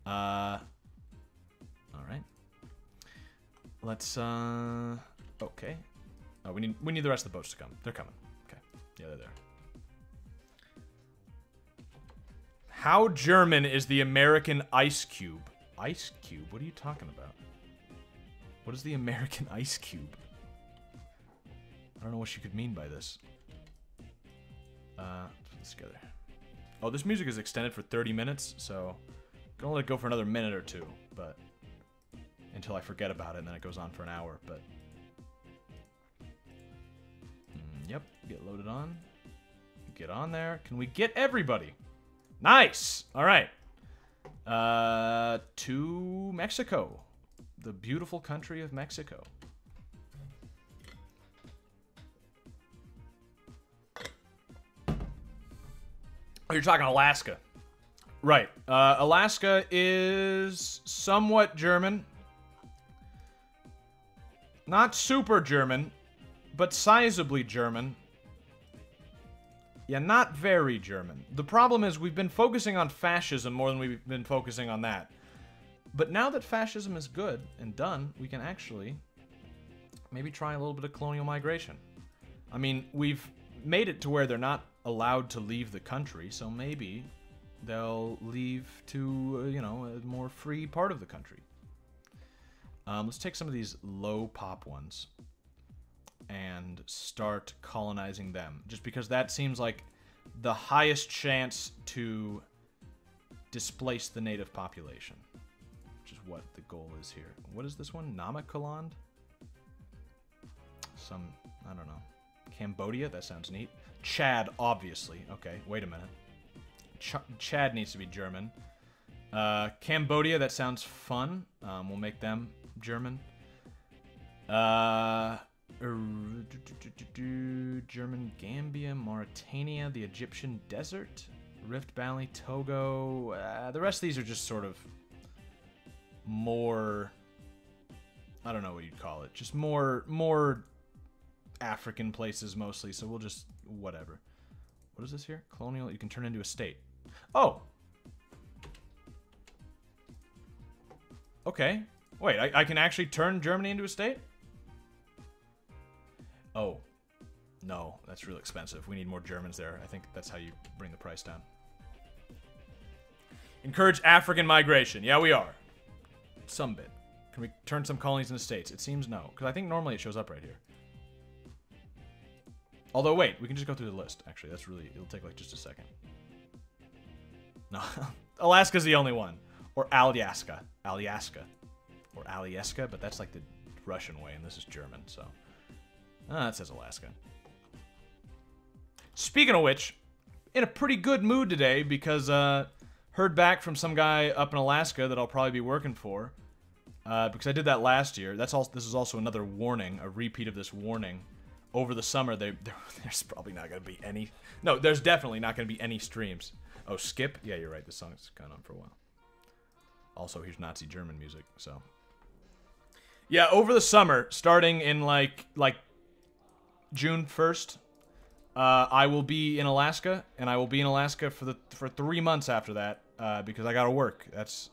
All right. Let's, okay. Oh, we need the rest of the boats to come. They're coming. Okay. Yeah, they're there. How German is the American ice cube? Ice cube? What are you talking about? What is the American ice cube? I don't know what you could mean by this. Let's put this together. Oh, this music is extended for 30 minutes, so I'm gonna let it go for another minute or two, but until I forget about it, and then it goes on for an hour, but yep, get loaded on. Get on there. Can we get everybody? Nice! Alright. To Mexico. The beautiful country of Mexico. Oh, you're talking Alaska. Right. Alaska is somewhat German. Not super German, but sizably German. Yeah, not very German. The problem is we've been focusing on fascism more than we've been focusing on that. But now that fascism is good and done, we can actually maybe try a little bit of colonial migration. I mean, we've made it to where they're not allowed to leave the country, so maybe they'll leave to, you know, a more free part of the country. Let's take some of these low pop ones and start colonizing them, just because that seems like the highest chance to displace the native population, which is what the goal is here. What is this one? Namakoland? Some, I don't know. Cambodia? That sounds neat. Chad, obviously. Okay, wait a minute. Chad needs to be German. Cambodia, that sounds fun. We'll make them German. German Gambia, Mauritania, the Egyptian Desert, Rift Valley, Togo. The rest of these are just sort of more, I don't know what you'd call it, just more African places mostly, so we'll just, whatever. What is this here? Colonial, you can turn into a state. Oh! Okay. Wait, I can actually turn Germany into a state? Oh. No, that's real expensive. We need more Germans there. I think that's how you bring the price down. Encourage African migration. Yeah, we are. Some bit. Can we turn some colonies into states? It seems no, because I think normally it shows up right here. Although, wait, we can just go through the list. Actually, that's really, it'll take like just a second. No, Alaska's the only one. Or Alyaska. Alyaska. Or Alyeska, but that's like the Russian way, and this is German, so. That says Alaska. Speaking of which, in a pretty good mood today because heard back from some guy up in Alaska that I'll probably be working for. Because I did that last year. This is also another warning, a repeat of this warning. Over the summer, there's probably not going to be any... No, there's definitely not going to be any streams. Oh, skip? Yeah, you're right. This song's gone on for a while. Also, here's Nazi German music, so... Yeah, over the summer, starting in, like June 1st, I will be in Alaska, and I will be in Alaska for 3 months after that, because I gotta work.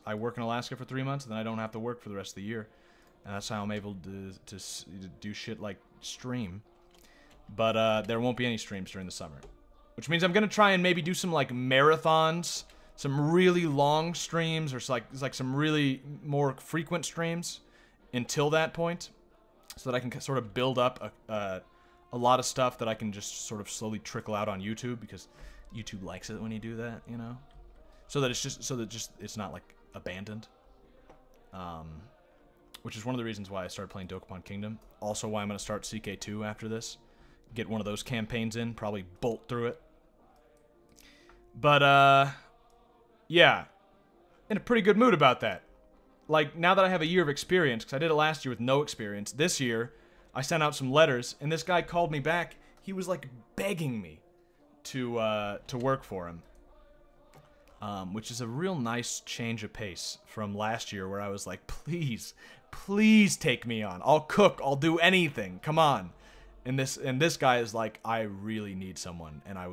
I work in Alaska for 3 months, and then I don't have to work for the rest of the year. And that's how I'm able to do shit like stream. But there won't be any streams during the summer. Which means I'm gonna try and maybe do some like marathons, some really long streams, or like some really more frequent streams until that point, so that I can sort of build up a lot of stuff that I can just sort of slowly trickle out on YouTube, because YouTube likes it when you do that, you know? So that it's not like abandoned. Which is one of the reasons why I started playing Dokapon Kingdom. Also why I'm going to start CK2 after this. Get one of those campaigns in, probably bolt through it. But, yeah. In a pretty good mood about that. Like, now that I have a year of experience, because I did it last year with no experience, this year, I sent out some letters, and this guy called me back. He was, like, begging me to work for him. Which is a real nice change of pace from last year, where I was like, please, please take me on. I'll cook. I'll do anything. Come on. And this guy is like, I really need someone, and I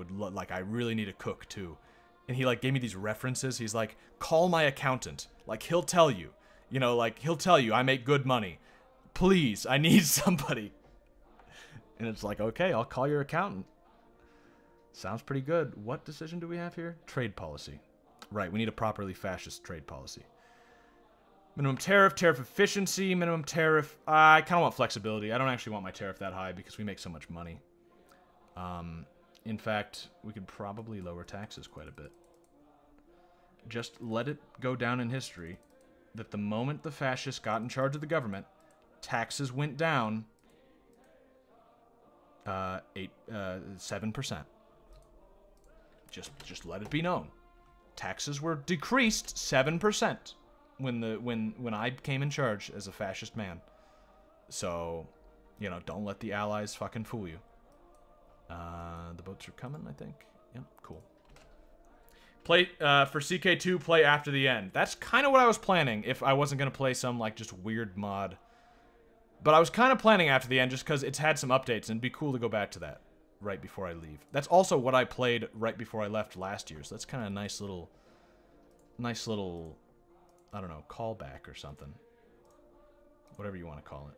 really need a cook too. And he like gave me these references. He's like, call my accountant. Like, he'll tell you. You know, like, he'll tell you, I make good money. Please, I need somebody. And it's like, okay, I'll call your accountant. Sounds pretty good. What decision do we have here? Trade policy. Right, we need a properly fascist trade policy. Minimum tariff, tariff efficiency, minimum tariff. I kind of want flexibility. I don't actually want my tariff that high because we make so much money. In fact, we could probably lower taxes quite a bit. Just let it go down in history that the moment the fascists got in charge of the government, taxes went down 7%. Just let it be known. Taxes were decreased 7% when I came in charge as a fascist man. So, you know, don't let the Allies fucking fool you. The boats are coming, I think. Yep, cool. Play for CK2, play after the end. That's kind of what I was planning if I wasn't going to play some, like, just weird mod. But I was kind of planning after the end just because it's had some updates, and it'd be cool to go back to that right before I leave. That's also what I played right before I left last year, so that's kind of a nice little, I don't know, callback or something. Whatever you want to call it.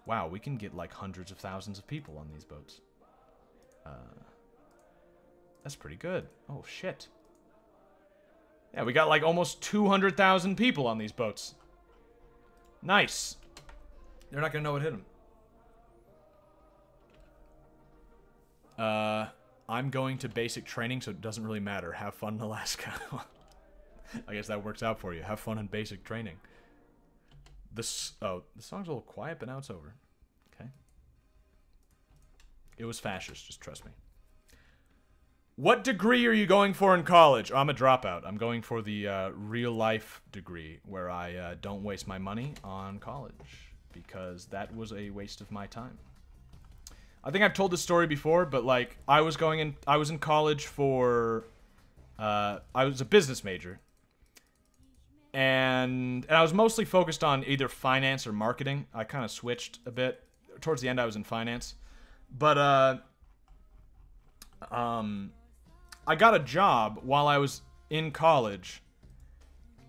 Wow, we can get, like, hundreds of thousands of people on these boats. That's pretty good. Oh, shit. Yeah, we got, like, almost 200,000 people on these boats. Nice. They're not gonna know what hit them. I'm going to basic training, so it doesn't really matter. Have fun in Alaska. I guess that works out for you. Have fun in basic training. This, oh, the song's a little quiet, but now it's over. Okay. It was fascist, just trust me. What degree are you going for in college? I'm a dropout. I'm going for the real-life degree, where I don't waste my money on college, because that was a waste of my time. I think I've told this story before, but, like, I was in college for, I was a business major. And I was mostly focused on either finance or marketing. I kind of switched a bit. Towards the end, I was in finance. But, I got a job while I was in college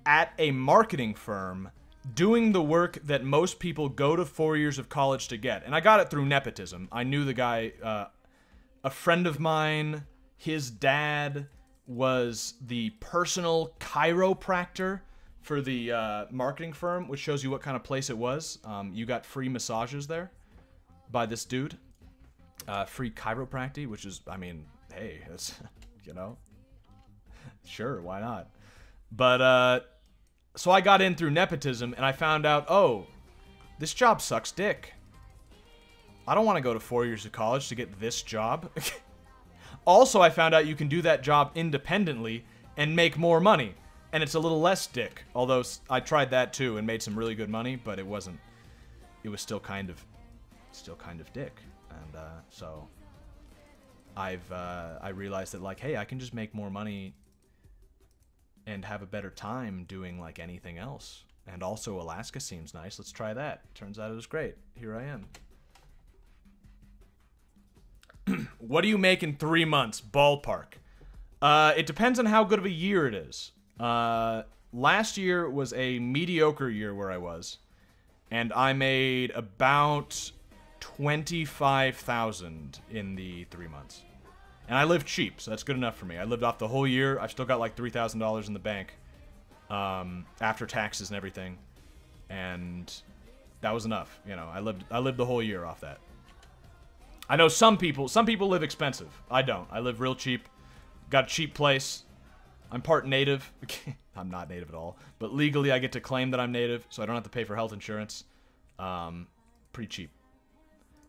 at a marketing firm doing the work that most people go to 4 years of college to get. And I got it through nepotism. I knew the guy, a friend of mine, his dad was the personal chiropractor for the marketing firm, which shows you what kind of place it was. You got free massages there by this dude. Free chiropractic, which is, I mean, hey, it's, you know, sure, why not? But, so I got in through nepotism, and I found out, oh, this job sucks dick. I don't want to go to 4 years of college to get this job. Also, I found out you can do that job independently and make more money. And it's a little less dick. Although I tried that too and made some really good money, but it wasn't. It was still kind of dick. And so I realized that, like, hey, I can just make more money and have a better time doing, like, anything else. And also Alaska seems nice. Let's try that. Turns out it was great. Here I am. What do you make in 3 months? Ballpark. It depends on how good of a year it is. Last year was a mediocre year where I was, and I made about 25,000 in the 3 months. And I lived cheap, so that's good enough for me. I lived off the whole year. I've still got like $3,000 in the bank, after taxes and everything, and that was enough. You know, I lived the whole year off that. I know some people live expensive. I don't. I live real cheap. Got a cheap place. I'm part native. I'm not native at all. But legally, I get to claim that I'm native, so I don't have to pay for health insurance. Pretty cheap.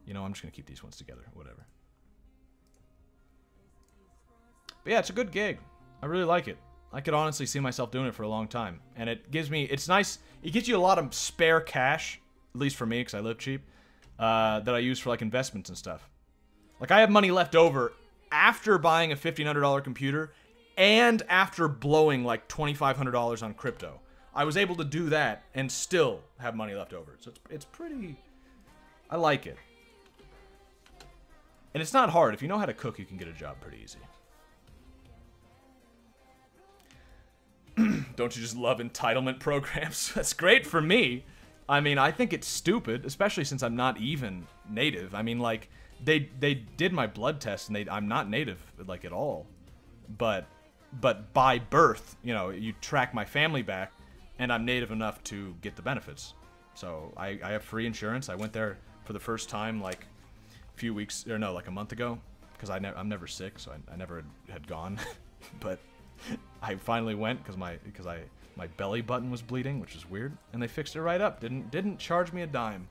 You know, I'm just going to keep these ones together. Whatever. But yeah, it's a good gig. I really like it. I could honestly see myself doing it for a long time. And it gives me... It's nice. It gives you a lot of spare cash, at least for me, because I live cheap, that I use for, like, investments and stuff. Like, I have money left over after buying a $1,500 computer and after blowing like $2,500 on crypto. I was able to do that and still have money left over. So it's pretty... I like it. And it's not hard. If you know how to cook, you can get a job pretty easy. Don't you just love entitlement programs? That's great for me. I mean, I think it's stupid, especially since I'm not even native. I mean, like, they did my blood test, and I'm not native, like, at all. But by birth, you know, you track my family back, and I'm native enough to get the benefits. So I have free insurance. I went there for the first time, like, a few weeks, or no, like a month ago, because I'm never sick, so I never had gone. But I finally went because my belly button was bleeding, which is weird, and they fixed it right up. Didn't charge me a dime.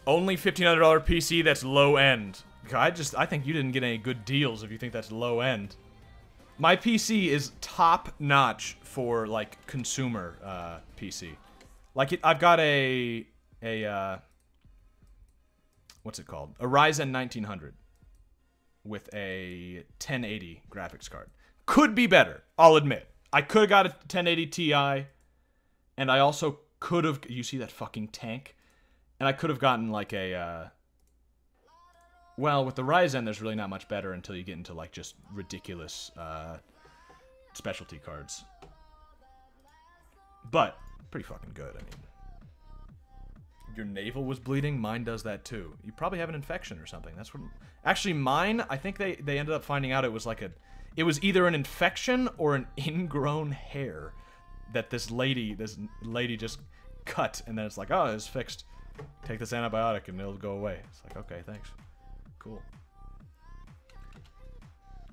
Only $1,500 PC. That's low end. I think you didn't get any good deals if you think that's low end. My PC is top notch for like consumer PC. Like I've got a what's it called? A Ryzen 1900 with a 1080 graphics card. Could be better, I'll admit. I could have got a 1080 Ti, and I also could have... You see that fucking tank? And I could have gotten like a... Well, with the Ryzen, there's really not much better until you get into like just ridiculous specialty cards. But, pretty fucking good, I mean. Your navel was bleeding? Mine does that too. You probably have an infection or something. That's what... Actually, mine, I think they ended up finding out it was like a... It was either an infection or an ingrown hair that this lady just cut, and then it's like, oh, it's fixed. Take this antibiotic and it'll go away. It's like, okay, thanks. Cool.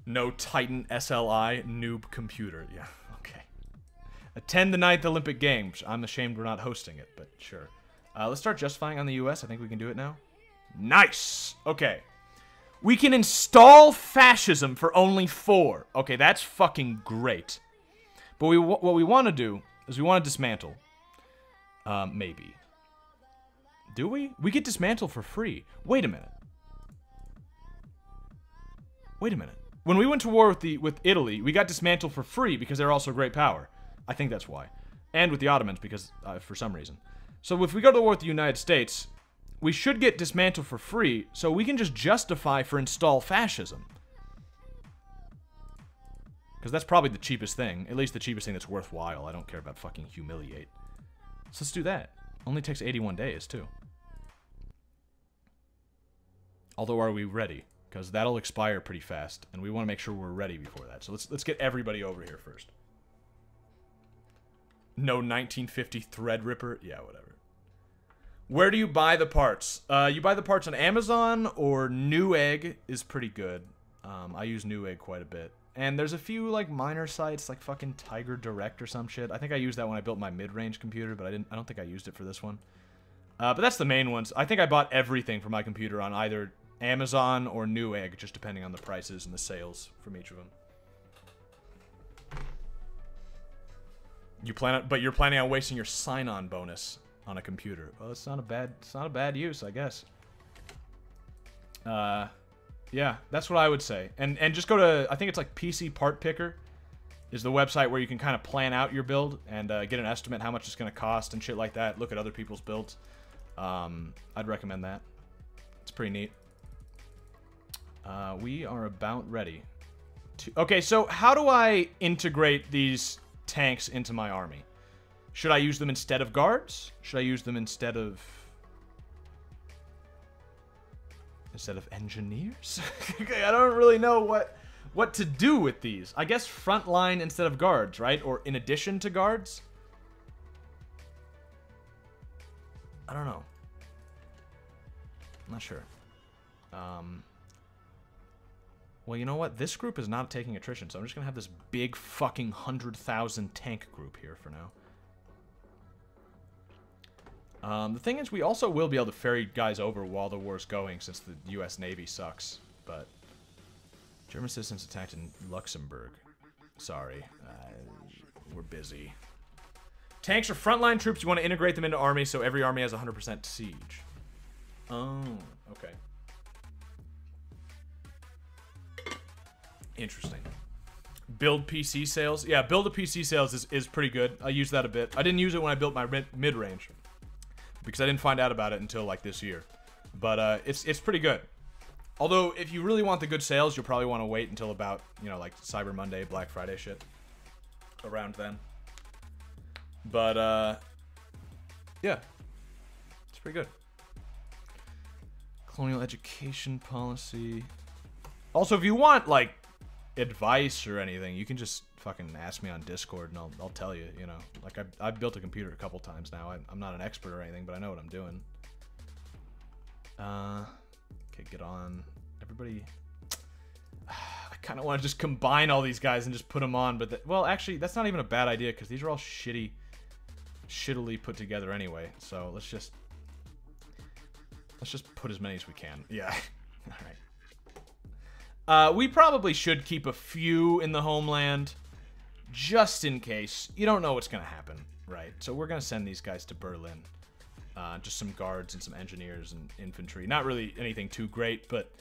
No Titan SLI noob computer. Yeah, okay. Attend the 9th Olympic Games. I'm ashamed we're not hosting it, but sure. Let's start justifying on the US. I think we can do it now. Nice! Okay. We can install fascism for only 4. Okay, that's fucking great. But what we want to do is we want to dismantle. Maybe. Do we? We get dismantle for free. Wait a minute. Wait a minute. When we went to war with Italy, we got dismantle for free because they're also great power. I think that's why. And with the Ottomans because for some reason. So if we go to war with the United States, we should get dismantle for free, so we can just justify for install fascism. Because that's probably the cheapest thing. At least the cheapest thing that's worthwhile. I don't care about fucking humiliate. So let's do that. Only takes 81 days, too. Although, are we ready? Because that'll expire pretty fast, and we want to make sure we're ready before that. So let's get everybody over here first. No 1950 Threadripper? Yeah, whatever. Where do you buy the parts? You buy the parts on Amazon, or Newegg is pretty good. I use Newegg quite a bit. And there's a few, like, minor sites, like fucking Tiger Direct or some shit. I think I used that when I built my mid-range computer, but I don't think I used it for this one. But that's the main ones. I think I bought everything for my computer on either Amazon or Newegg, just depending on the prices and the sales from each of them. But you're planning on wasting your sign-on bonus on a computer. Well, it's not a bad use, I guess. Yeah, that's what I would say. And just go to, I think it's like PC Part Picker is the website where you can kind of plan out your build and get an estimate how much it's going to cost and shit like that. Look at other people's builds. I'd recommend that. It's pretty neat. We are about ready. Okay, so how do I integrate these tanks into my army? Should I use them instead of guards? Should I use them instead of engineers? Okay, I don't really know what to do with these. I guess frontline instead of guards, right? Or in addition to guards? I don't know. I'm not sure. Well, you know what? This group is not taking attrition, so I'm just gonna have this big fucking 100,000 tank group here for now. The thing is, we also will be able to ferry guys over while the war's going, since the U.S. Navy sucks. But German citizens attacked in Luxembourg. Sorry, we're busy. Tanks are frontline troops. You want to integrate them into armies, so every army has 100% siege. Oh, okay. Interesting. Build PC sales. Yeah, build a PC sales is pretty good. I use that a bit. I didn't use it when I built my mid-range, because I didn't find out about it until like this year. But it's pretty good. Although, if you really want the good sales, you'll probably want to wait until about, you know, like Cyber Monday, Black Friday shit. Around then. But, yeah. It's pretty good. Colonial education policy. Also, if you want, like, advice or anything, you can just fucking ask me on Discord and I'll tell you, you know. Like, I've built a computer a couple times now. I'm not an expert or anything, but I know what I'm doing. Okay, get on. Everybody... I kind of want to just combine all these guys and just put them on, but... well, actually, that's not even a bad idea, because these are all shittily put together anyway. So, let's just put as many as we can. Yeah. Alright. We probably should keep a few in the homeland, just in case. You don't know what's going to happen, right? So we're going to send these guys to Berlin. Just some guards and some engineers and infantry. Not really anything too great, but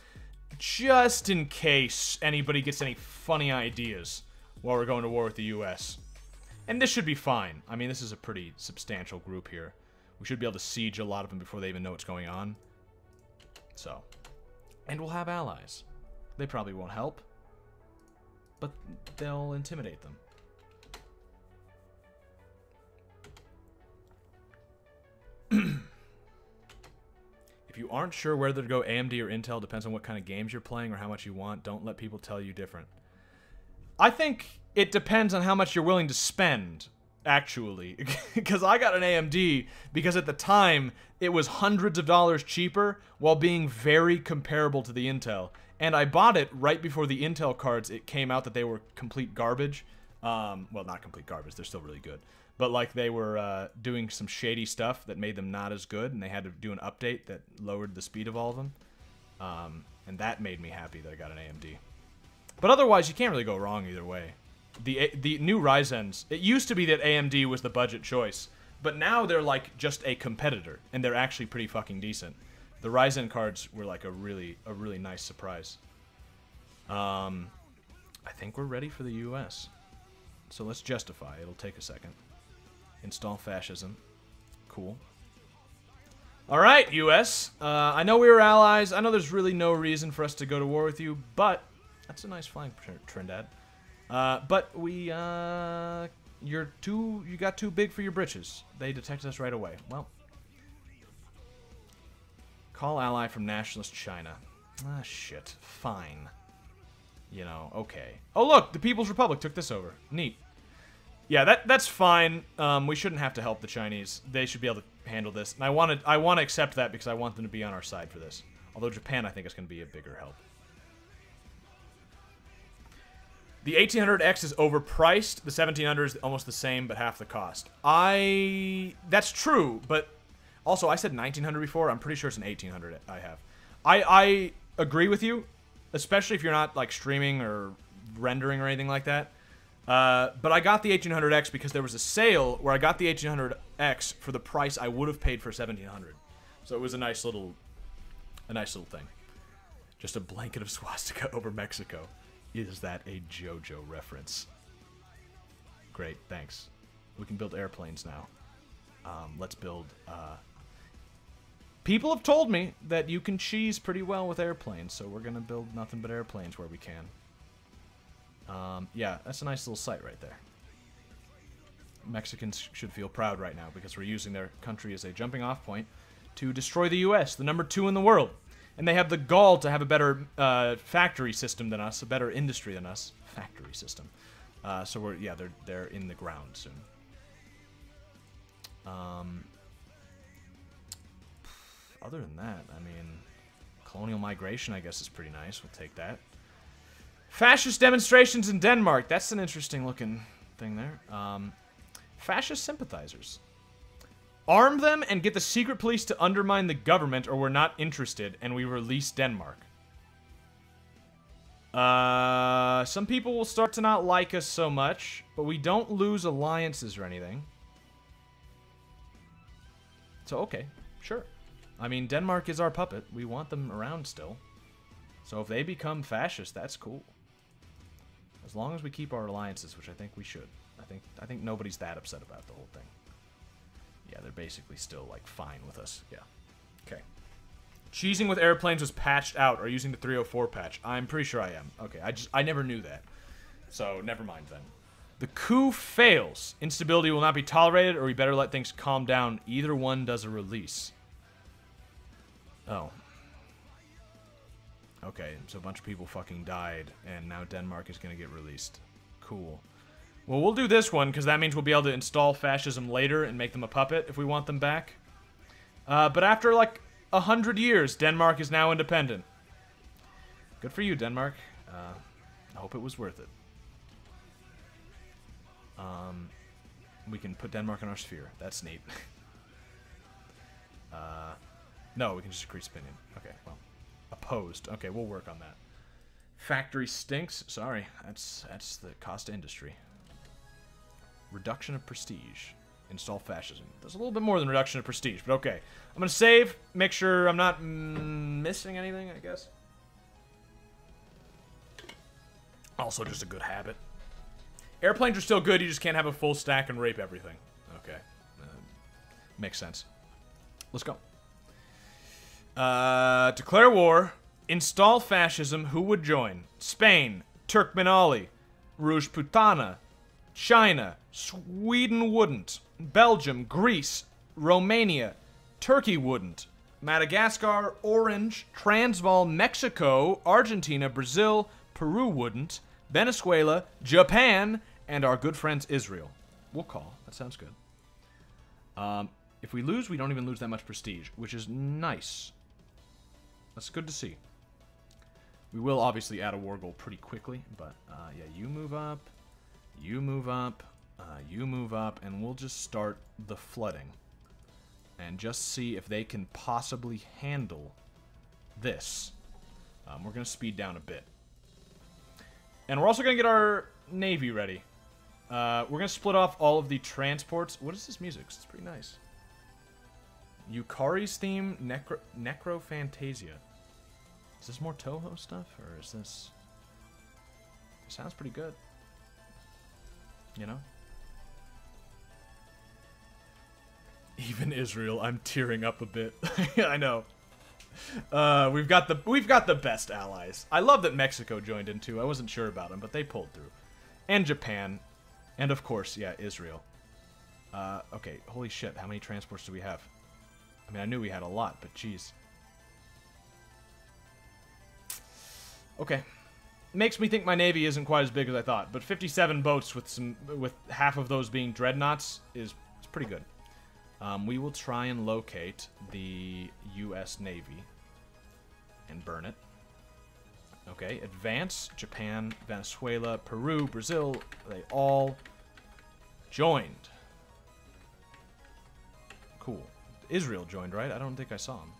just in case anybody gets any funny ideas while we're going to war with the US. And this should be fine. I mean, this is a pretty substantial group here. We should be able to siege a lot of them before they even know what's going on. So. And we'll have allies. They probably won't help, but they'll intimidate them. If you aren't sure whether to go AMD or Intel, depends on what kind of games you're playing or how much you want. Don't let people tell you different. I think it depends on how much you're willing to spend, actually. Because I got an AMD because at the time, it was hundreds of dollars cheaper while being very comparable to the Intel. And I bought it right before the Intel cards, it came out that they were complete garbage. Well, not complete garbage, they're still really good. But, like, they were doing some shady stuff that made them not as good, and they had to do an update that lowered the speed of all of them. And that made me happy that I got an AMD. But otherwise, you can't really go wrong either way. The new Ryzen's, it used to be that AMD was the budget choice, but now they're, like, just a competitor, and they're actually pretty fucking decent. The Ryzen cards were, like, a really nice surprise. I think we're ready for the US. So let's justify. It'll take a second. Install fascism. Cool. Alright, US. I know we were allies. I know there's really no reason for us to go to war with you, but... that's a nice flying Trinidad. But we, you got too big for your britches. They detected us right away. Well. Call ally from nationalist China. Ah, shit. Fine. You know, okay. Oh, look! The People's Republic took this over. Neat. Yeah, that's fine. We shouldn't have to help the Chinese. They should be able to handle this. And I want to accept that because I want them to be on our side for this. Although Japan, I think, is going to be a bigger help. The 1800X is overpriced. The 1700 is almost the same, but half the cost. That's true, but also I said 1900 before. I'm pretty sure it's an 1800 I have. I agree with you, especially if you're not like streaming or rendering or anything like that. But I got the 1800X because there was a sale where I got the 1800X for the price I would have paid for 1700. So it was a nice little thing. Just a blanket of swastika over Mexico. Is that a JoJo reference? Great, thanks. We can build airplanes now. Let's build, people have told me that you can cheese pretty well with airplanes, so we're gonna build nothing but airplanes where we can. Yeah, that's a nice little site right there. Mexicans should feel proud right now because we're using their country as a jumping off point to destroy the US, the #2 in the world. And they have the gall to have a better factory system than us, a better industry than us. Factory system. So we're, yeah, they're in the ground soon. Other than that, I mean, colonial migration, I guess, is pretty nice. We'll take that. Fascist demonstrations in Denmark. That's an interesting looking thing there. Fascist sympathizers. Arm them and get the secret police to undermine the government or we're not interested and we release Denmark. Some people will start to not like us so much, but we don't lose alliances or anything. So, okay, sure. I mean, Denmark is our puppet. We want them around still. So if they become fascist, that's cool. As long as we keep our alliances, which I think we should. I think nobody's that upset about the whole thing. Yeah, they're basically still, like, fine with us. Yeah. Okay. Cheesing with airplanes was patched out or using the 304 patch. I'm pretty sure I am. Okay, I never knew that. So, never mind then. The coup fails. Instability will not be tolerated, or we better let things calm down. Either one does a release. Oh. Okay, so a bunch of people fucking died, and now Denmark is gonna get released. Cool. Well, we'll do this one, because that means we'll be able to install fascism later and make them a puppet if we want them back. But after, like, 100 years, Denmark is now independent. Good for you, Denmark. I hope it was worth it. We can put Denmark in our sphere. That's neat. No, we can just increase opinion. Okay, well. Opposed. Okay, we'll work on that. Factory stinks. Sorry, that's the cost of industry. Reduction of prestige. Install fascism. There's a little bit more than reduction of prestige, but okay. I'm gonna save, make sure I'm not missing anything, I guess. Also just a good habit. Airplanes are still good, you just can't have a full stack and rape everything. Okay. Makes sense. Let's go. Declare war. Install fascism. Who would join? Spain. Turkmenali. Rajputana. China. Sweden wouldn't. Belgium. Greece. Romania. Turkey wouldn't. Madagascar. Orange. Transvaal. Mexico. Argentina. Brazil. Peru wouldn't. Venezuela. Japan. And our good friends Israel. We'll call. That sounds good. If we lose, we don't even lose that much prestige, which is nice. That's good to see. We will obviously add a war goal pretty quickly, but yeah, you move up, you move up, you move up, and we'll just start the flooding. And just see if they can possibly handle this. We're going to speed down a bit. And we're also going to get our navy ready. We're going to split off all of the transports. What is this music? It's pretty nice. Yukari's theme, Necrophantasia. Is this more Toho stuff, or is this... It sounds pretty good. You know? Even Israel, I'm tearing up a bit. I know. We've got the best allies. I love that Mexico joined in too. I wasn't sure about them, but they pulled through. And Japan. And of course, yeah, Israel. Okay, holy shit, how many transports do we have? I mean, I knew we had a lot, but geez. Okay. Makes me think my navy isn't quite as big as I thought, but 57 boats with half of those being dreadnoughts is pretty good. We will try and locate the U.S. Navy and burn it. Okay, advance. Japan, Venezuela, Peru, Brazil, they all joined. Cool. Israel joined, right? I don't think I saw them.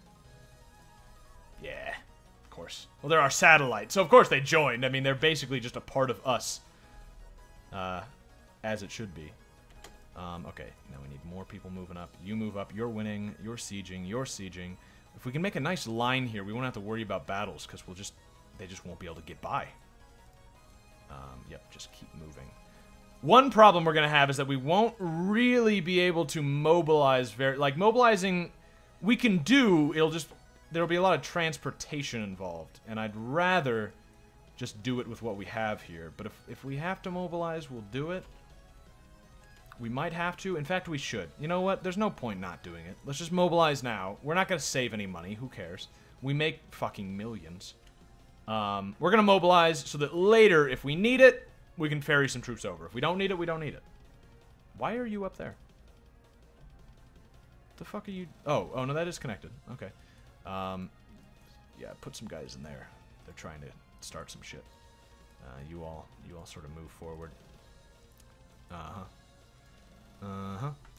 Yeah, of course. Well, they're our satellite, so of course they joined. I mean, they're basically just a part of us. As it should be. Okay, now we need more people moving up. You move up, you're winning, you're sieging, you're sieging. If we can make a nice line here, we won't have to worry about battles, because they just won't be able to get by. Yep, just keep moving. One problem we're going to have is that we won't really be able to mobilize mobilizing, we can do, there'll be a lot of transportation involved, and I'd rather just do it with what we have here. But if we have to mobilize, we'll do it. We might have to. In fact, we should. You know what? There's no point not doing it. Let's just mobilize now. We're not going to save any money. Who cares? We make fucking millions. We're going to mobilize so that later, if we need it, we can ferry some troops over. If we don't need it, we don't need it. Why are you up there? What the fuck are you... Oh, no, that is connected. Okay. Yeah, put some guys in there. They're trying to start some shit. You all sort of move forward.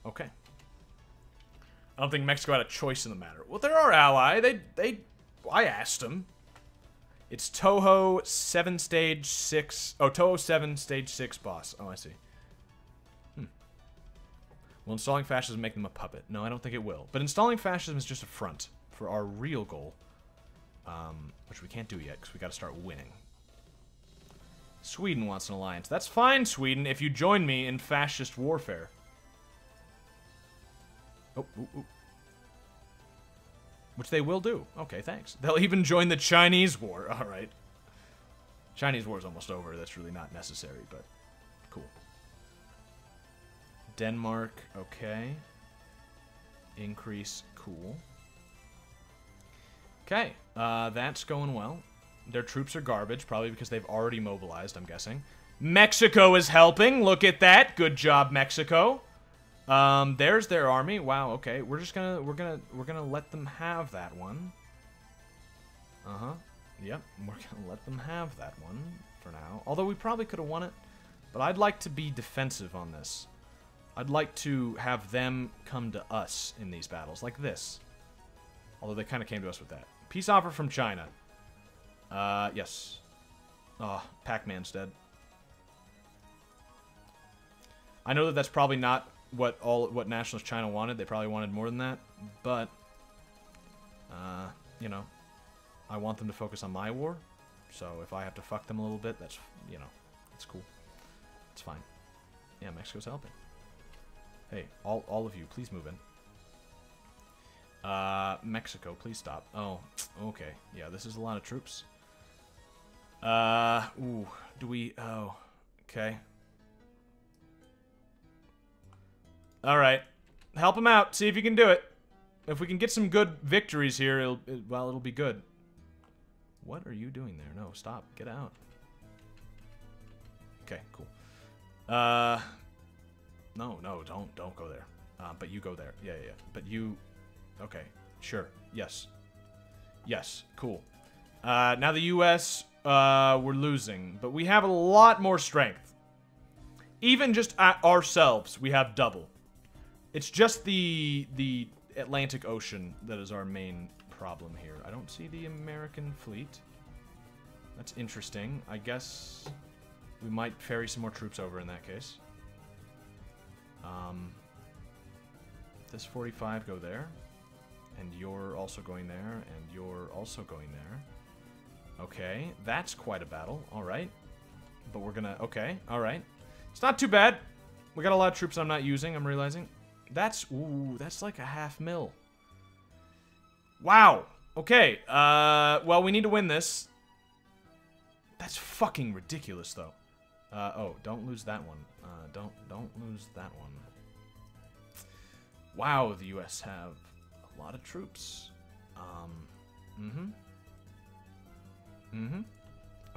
Okay. I don't think Mexico had a choice in the matter. Well, they're our ally. I asked them. It's Toho 7 Stage 6. Oh, Toho 7 Stage 6 boss. Oh, I see. Will installing fascism make them a puppet? No, I don't think it will. But installing fascism is just a front for our real goal. Which we can't do yet, because we got to start winning. Sweden wants an alliance. That's fine, Sweden, if you join me in fascist warfare. Oh, ooh, ooh. Which they will do. Okay, thanks. They'll even join the Chinese war. All right. Chinese war is almost over. That's really not necessary, but cool. Denmark, okay. Increase, cool. Okay, that's going well. Their troops are garbage, probably because they've already mobilized, I'm guessing. Mexico is helping. Look at that. Good job, Mexico. There's their army. Wow, okay. We're gonna let them have that one. Uh-huh. Yep, we're gonna let them have that one for now. Although we probably could have won it. But I'd like to be defensive on this. I'd like to have them come to us in these battles, like this. Although they kind of came to us with that. Peace offer from China. Yes. Oh, Pac-Man's dead. I know that that's probably not what nationalist China wanted. They probably wanted more than that. But, you know, I want them to focus on my war. So if I have to fuck them a little bit, that's, you know, it's cool. It's fine. Yeah, Mexico's helping. Hey, all of you, please move in. Mexico, please stop. Oh, okay. Yeah, this is a lot of troops. Ooh, do we... Oh, okay. Alright. Help him out. See if you can do it. If we can get some good victories here, it'll be good. What are you doing there? No, stop. Get out. Okay, cool. No, don't go there. But you go there. Yeah. But you... Okay, sure. Yes. Yes, cool. Now the U.S., we're losing. But we have a lot more strength. Even just ourselves, we have double. It's just the Atlantic Ocean that is our main problem here. I don't see the American fleet. That's interesting. I guess we might ferry some more troops over in that case. This 45 go there. And you're also going there. And you're also going there. Okay, that's quite a battle. Alright. But we're gonna... Okay, alright. It's not too bad. We got a lot of troops I'm not using, I'm realizing. That's... Ooh, that's like a 500,000. Wow. Okay, well, we need to win this. That's fucking ridiculous, though. Oh, don't lose that one. Don't lose that one. Wow, the U.S. have a lot of troops.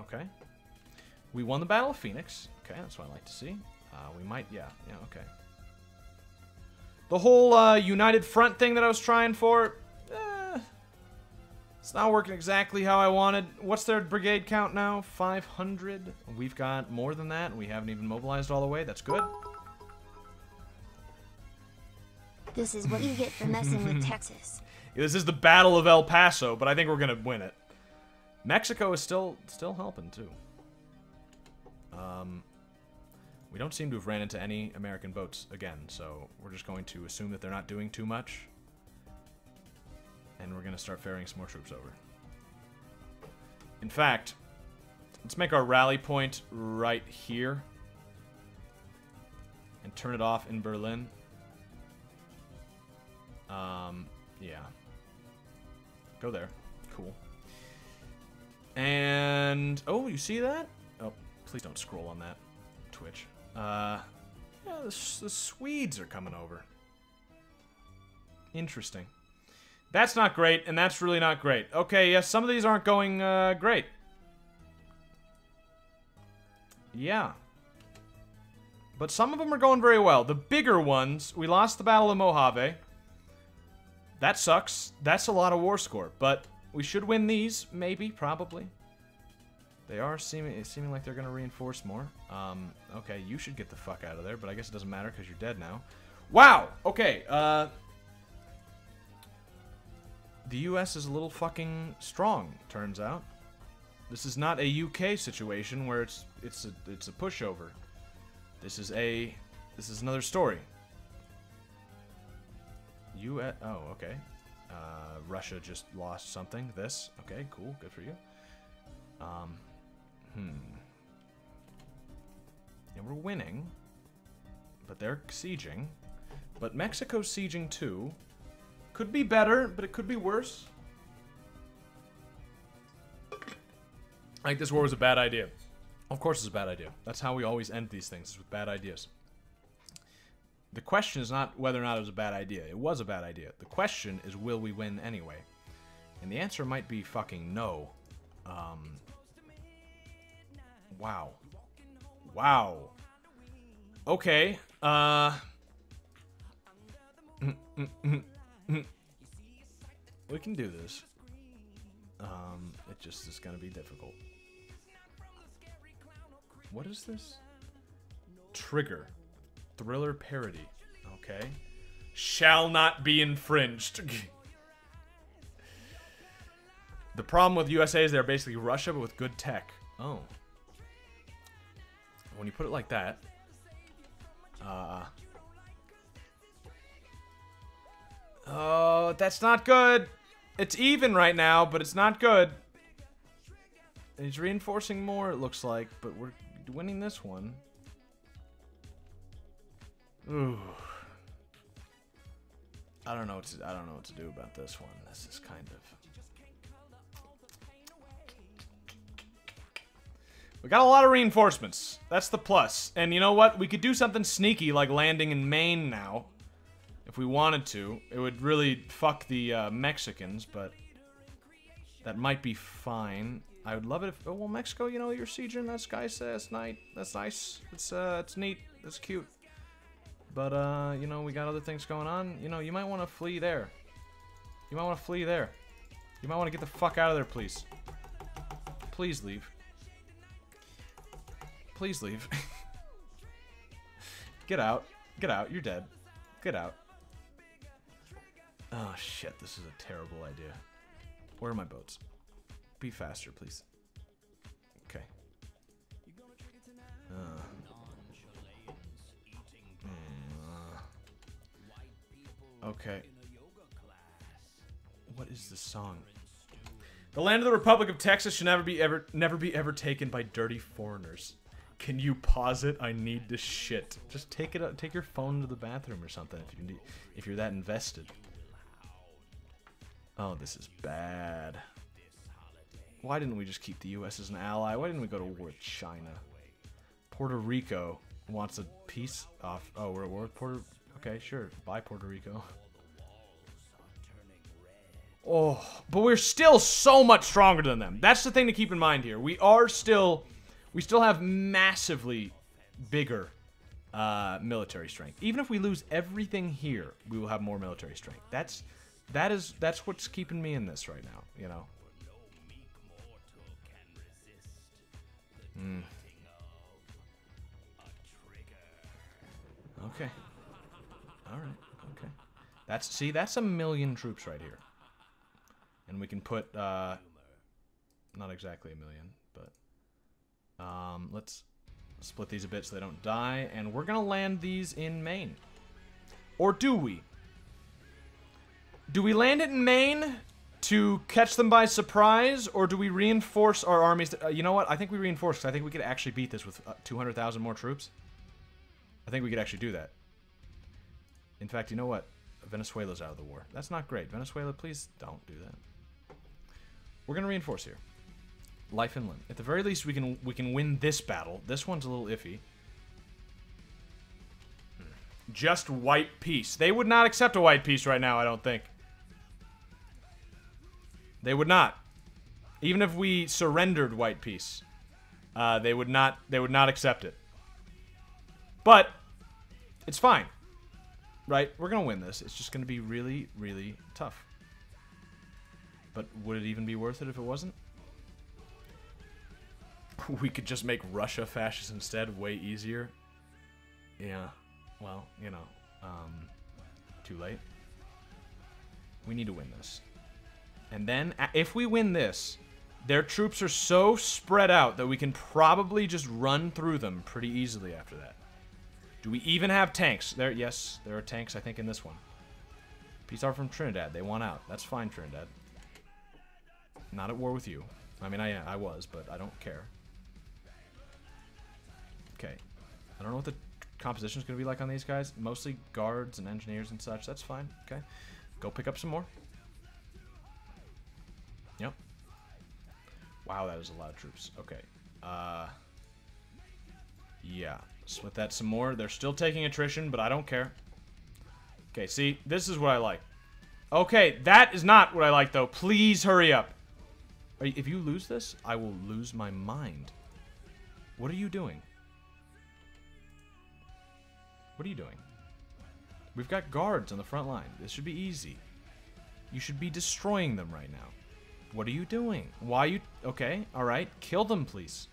Okay. We won the Battle of Phoenix. Okay, that's what I like to see. We might, yeah, okay. The whole United Front thing that I was trying for, it's not working exactly how I wanted. What's their brigade count now? 500? We've got more than that. We haven't even mobilized all the way. That's good. This is what you get for messing with Texas. This is the Battle of El Paso, but I think we're gonna win it. Mexico is still helping too. We don't seem to have ran into any American boats again, so we're just going to assume that they're not doing too much. And we're gonna start ferrying some more troops over. In fact, let's make our rally point right here. And turn it off in Berlin. Yeah. Go there. Cool. And... Oh, you see that? Oh, please don't scroll on that. Twitch. Yeah, the Swedes are coming over. Interesting. That's not great, and that's really not great. Okay, yes, some of these aren't going, great. Yeah. But some of them are going very well. The bigger ones, we lost the Battle of Mojave. That sucks. That's a lot of war score, but we should win these, maybe, probably. They are seeming like they're going to reinforce more. Okay, you should get the fuck out of there, but I guess it doesn't matter because you're dead now. Wow! Okay, the US is a little fucking strong, turns out. This is not a UK situation where it's a pushover. This is another story. Oh, okay. Russia just lost something. This. Okay, cool. Good for you. And we're winning. But they're sieging. But Mexico's sieging too. Could be better, but it could be worse. I think this war was a bad idea. Of course it's a bad idea. That's how we always end these things, with bad ideas. The question is not whether or not it was a bad idea. It was a bad idea. The question is, will we win anyway? And the answer might be fucking no. Wow. Wow. Okay. We can do this. It just is gonna be difficult. What is this? Trigger. Thriller parody. Okay. Shall not be infringed. The problem with USA is they're basically Russia, but with good tech. Oh. When you put it like that. Oh, that's not good. It's even right now, but it's not good. He's reinforcing more, it looks like, but we're winning this one. Ooh. I don't know what to do about this one. This is kind of. We got a lot of reinforcements. That's the plus. And you know what? We could do something sneaky like landing in Maine now. If we wanted to. It would really fuck the Mexicans, but that might be fine. I would love it if... Oh, well, Mexico, you know, you're sieging that sky. That's nice. That's nice. It's neat. That's cute. But, you know, we got other things going on. You know, you might want to flee there. You might want to flee there. You might want to get the fuck out of there, please. Please leave. Please leave. Get out. Get out. You're dead. Get out. Oh, shit. This is a terrible idea. Where are my boats? Be faster, please. Okay. Okay. What is this song? The land of the Republic of Texas should never be ever taken by dirty foreigners. Can you pause it? I need to shit. Just take it up, take your phone to the bathroom or something if you're that invested. Oh, this is bad. Why didn't we just keep the US as an ally? Why didn't we go to war with China? Puerto Rico wants a peace off. Oh, we're at war with Puerto. Okay, sure. Bye, Puerto Rico. Oh, but we're still so much stronger than them. That's the thing to keep in mind here. We still have massively bigger military strength. Even if we lose everything here, we will have more military strength. That's what's keeping me in this right now, you know. Okay. All right. Okay. That's 1,000,000 troops right here. And we can put not exactly 1,000,000, but let's split these a bit so they don't die, and we're going to land these in Maine. Or do we? Do we land it in Maine to catch them by surprise, or do we reinforce our armies? You know what? I think we reinforce, because I think we could actually beat this with 200,000 more troops. I think we could actually do that. In fact, you know what? Venezuela's out of the war. That's not great. Venezuela, please don't do that. We're going to reinforce here. Life and limb. At the very least, we can win this battle. This one's a little iffy. Just white peace. They would not accept a white peace right now, I don't think. They would not. Even if we surrendered white peace, they would not accept it. But it's fine. Right? We're going to win this. It's just going to be really, really tough. But would it even be worth it if it wasn't? We could just make Russia fascist instead, way easier. Yeah. Well, you know, too late. We need to win this. And then, if we win this, their troops are so spread out that we can probably just run through them pretty easily after that. Do we even have tanks? Yes, there are tanks, I think, in this one. Peace offer from Trinidad. They want out. That's fine, Trinidad. Not at war with you. I mean, I was, but I don't care. Okay. I don't know what the composition is going to be like on these guys. Mostly guards and engineers and such. That's fine. Okay. Go pick up some more. Yep. Wow, that is a lot of troops. Okay. Yeah. Split that some more. They're still taking attrition, but I don't care. Okay, see? This is what I like. Okay, that is not what I like, though. Please hurry up. If you lose this, I will lose my mind. What are you doing? What are you doing? We've got guards on the front line. This should be easy. You should be destroying them right now. What are you doing? Why are you... Okay, alright. Kill them, please.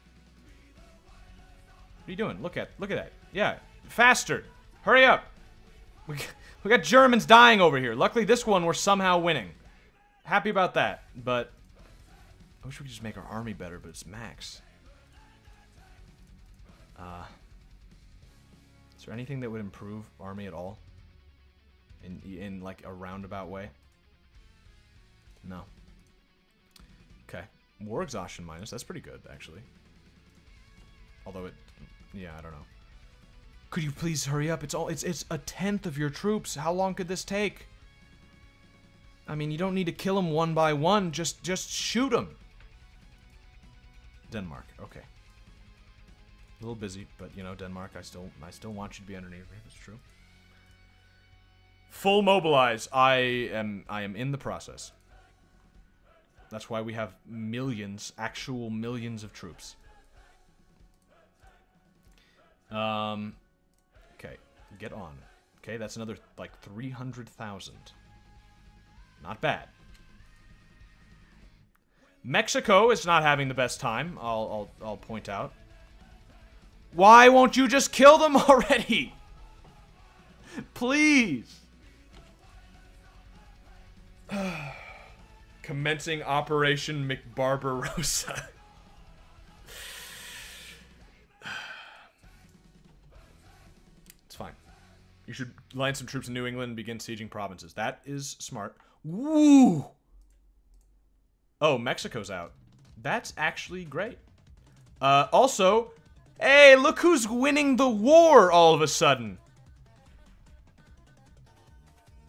What are you doing? Look at that. Yeah, faster. Hurry up. We got Germans dying over here. Luckily, this one we're somehow winning. Happy about that, but... I wish we could just make our army better, but it's max. Is there anything that would improve army at all? In like a roundabout way? No. Okay. War exhaustion minus. That's pretty good, actually. Although it... Yeah, I don't know. Could you please hurry up? It's a tenth of your troops. How long could this take? I mean, you don't need to kill them one by one. Just shoot them. Denmark. Okay. A little busy, but you know, Denmark, I still want you to be underneath me. That's true. Full mobilize. I am in the process. That's why we have millions, actual millions of troops. Okay, get on. Okay, that's another like 300,000. Not bad. Mexico is not having the best time. I'll point out. Why won't you just kill them already? Please. Commencing Operation McBarbarossa. It's fine. You should land some troops in New England and begin sieging provinces. That is smart. Woo! Oh, Mexico's out. That's actually great. Also, hey, look who's winning the war all of a sudden.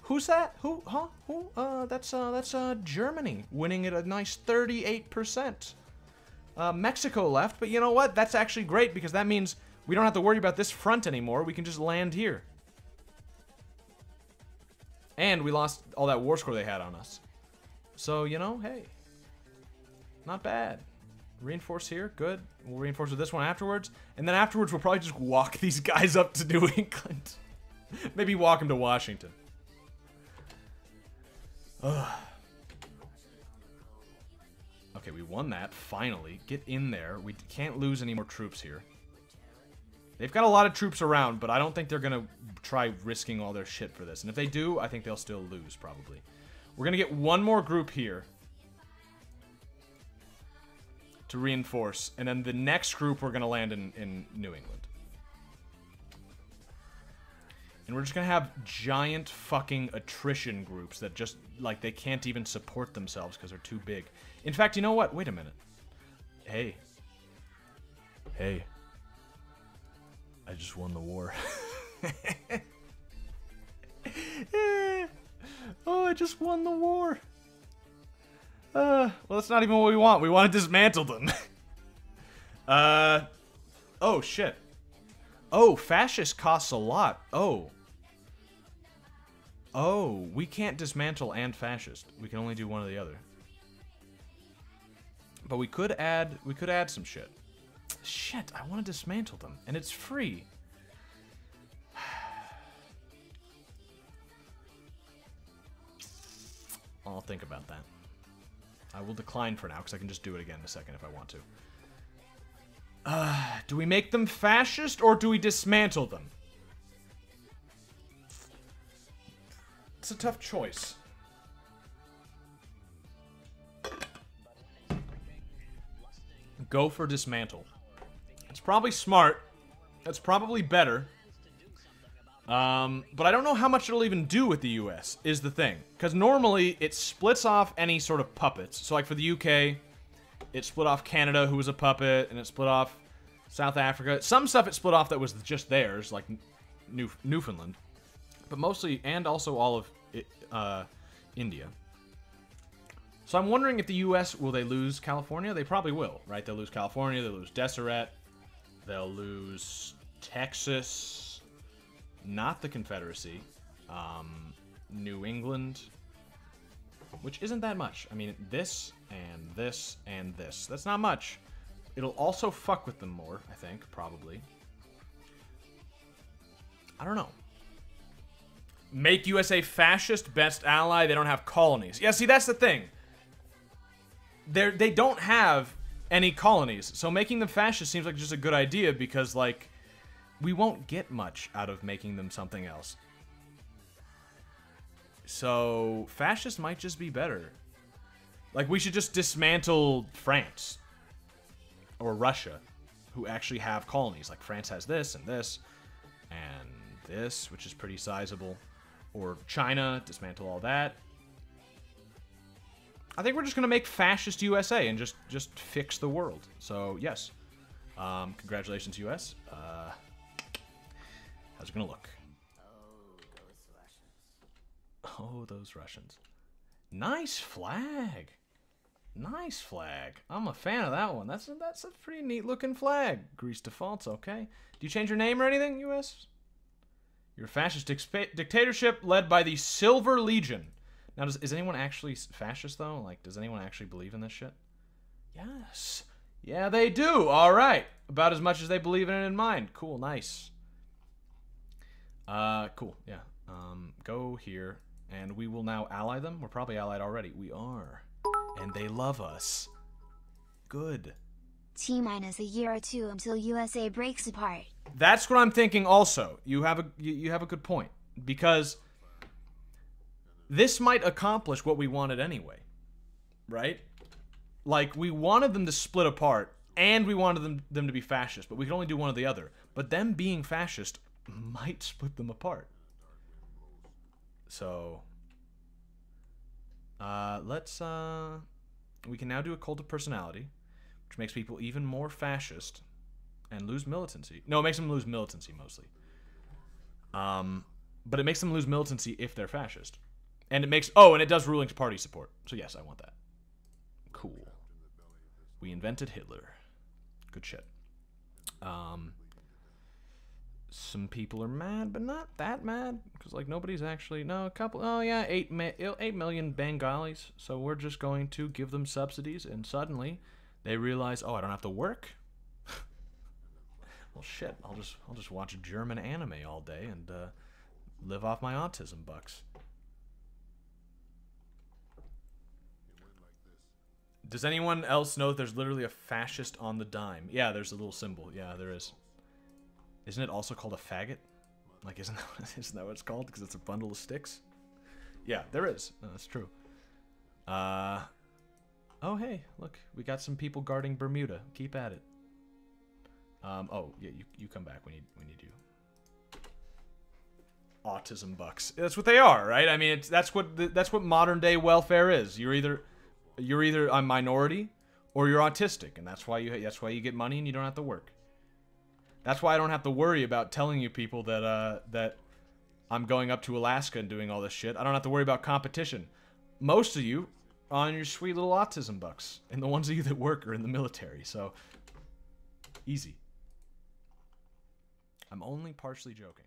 Who's that? Who? Huh? Who? That's Germany winning at a nice 38%. Mexico left, but you know what? That's actually great because that means we don't have to worry about this front anymore. We can just land here. And we lost all that war score they had on us. So, you know, hey. Not bad. Reinforce here, good. We'll reinforce with this one afterwards. And then afterwards, we'll probably just walk these guys up to New England. Maybe walk them to Washington. Ugh. Okay, we won that, finally. Get in there. We can't lose any more troops here. They've got a lot of troops around, but I don't think they're going to try risking all their shit for this. And if they do, I think they'll still lose, probably. We're going to get one more group here to reinforce. And then the next group we're going to land in New England. And we're just going to have giant fucking attrition groups that just, like, they can't even support themselves because they're too big. In fact, you know what? Wait a minute. Hey. Hey. I just won the war. Oh, I just won the war. Well, that's not even what we want. We want to dismantle them. Oh, shit. Oh, fascist costs a lot. Oh. Oh, we can't dismantle and fascist. We can only do one or the other. But we could add some shit. Shit, I want to dismantle them, and it's free. I'll think about that. I will decline for now, because I can just do it again in a second if I want to. Do we make them fascist, or do we dismantle them? It's a tough choice. Go for dismantle. It's probably smart. That's probably better. But I don't know how much it'll even do with the US, is the thing. Because normally, it splits off any sort of puppets. So like for the UK, it split off Canada, who was a puppet, and it split off South Africa. Some stuff it split off that was just theirs, like Newfoundland. But mostly, and also all of India. So I'm wondering if the U.S. will they lose California? They probably will, right? They'll lose California. They'll lose Deseret. They'll lose Texas. Not the Confederacy. New England. Which isn't that much. I mean, this and this and this. That's not much. It'll also fuck with them more, I think, probably. I don't know. Make USA fascist, best ally. They don't have colonies. Yeah, see, that's the thing. They don't have any colonies. So making them fascist seems like just a good idea because, like, we won't get much out of making them something else. So, fascist might just be better. Like, we should just dismantle France. Or Russia, who actually have colonies. Like, France has this, and this, which is pretty sizable. Or China, dismantle all that. I think we're just going to make fascist USA and just fix the world. So, yes. Congratulations, US. How's it going to look? Oh, those Russians. Nice flag. Nice flag. I'm a fan of that one. That's a pretty neat looking flag. Greece defaults, okay. Do you change your name or anything, US? You're a fascist dictatorship led by the Silver Legion. Now, is anyone actually fascist, though? Like, does anyone actually believe in this shit? Yes. Yeah, they do. All right. About as much as they believe in it in mine. Cool, nice. Cool, yeah. Go here, and we will now ally them. We're probably allied already. We are. And they love us. Good. T-minus a year or two until USA breaks apart. That's what I'm thinking also. You have a good point. Because this might accomplish what we wanted anyway. Right? Like, we wanted them to split apart, and we wanted them to be fascist, but we could only do one or the other. But them being fascist might split them apart. So, we can now do a cult of personality, which makes people even more fascist and lose militancy. No, it makes them lose militancy mostly. But it makes them lose militancy if they're fascist. And it makes, and it does ruling party support. So yes, I want that. Cool. We invented Hitler. Good shit. Some people are mad, but not that mad. Because, like, nobody's actually... No, a couple... Oh, yeah, 8 million Bengalis. So we're just going to give them subsidies. And suddenly, they realize, oh, I don't have to work? Well, shit. I'll just watch German anime all day and live off my autism bucks. Does anyone else know that there's literally a fascist on the dime? Yeah, there's a little symbol. Yeah, there is. Isn't it also called a faggot? Like, isn't that what it's called? Because it's a bundle of sticks? Yeah, there is. That's true. Oh, hey, look. We got some people guarding Bermuda. Keep at it. Oh, yeah, you come back. We need you. Autism bucks. That's what they are, right? I mean, that's what modern day welfare is. You're either a minority or you're autistic, and that's why you get money and you don't have to work. That's why I don't have to worry about telling you people that I'm going up to Alaska and doing all this shit. I don't have to worry about competition. Most of you are on your sweet little autism bucks, and the ones of you that work are in the military, so easy. I'm only partially joking.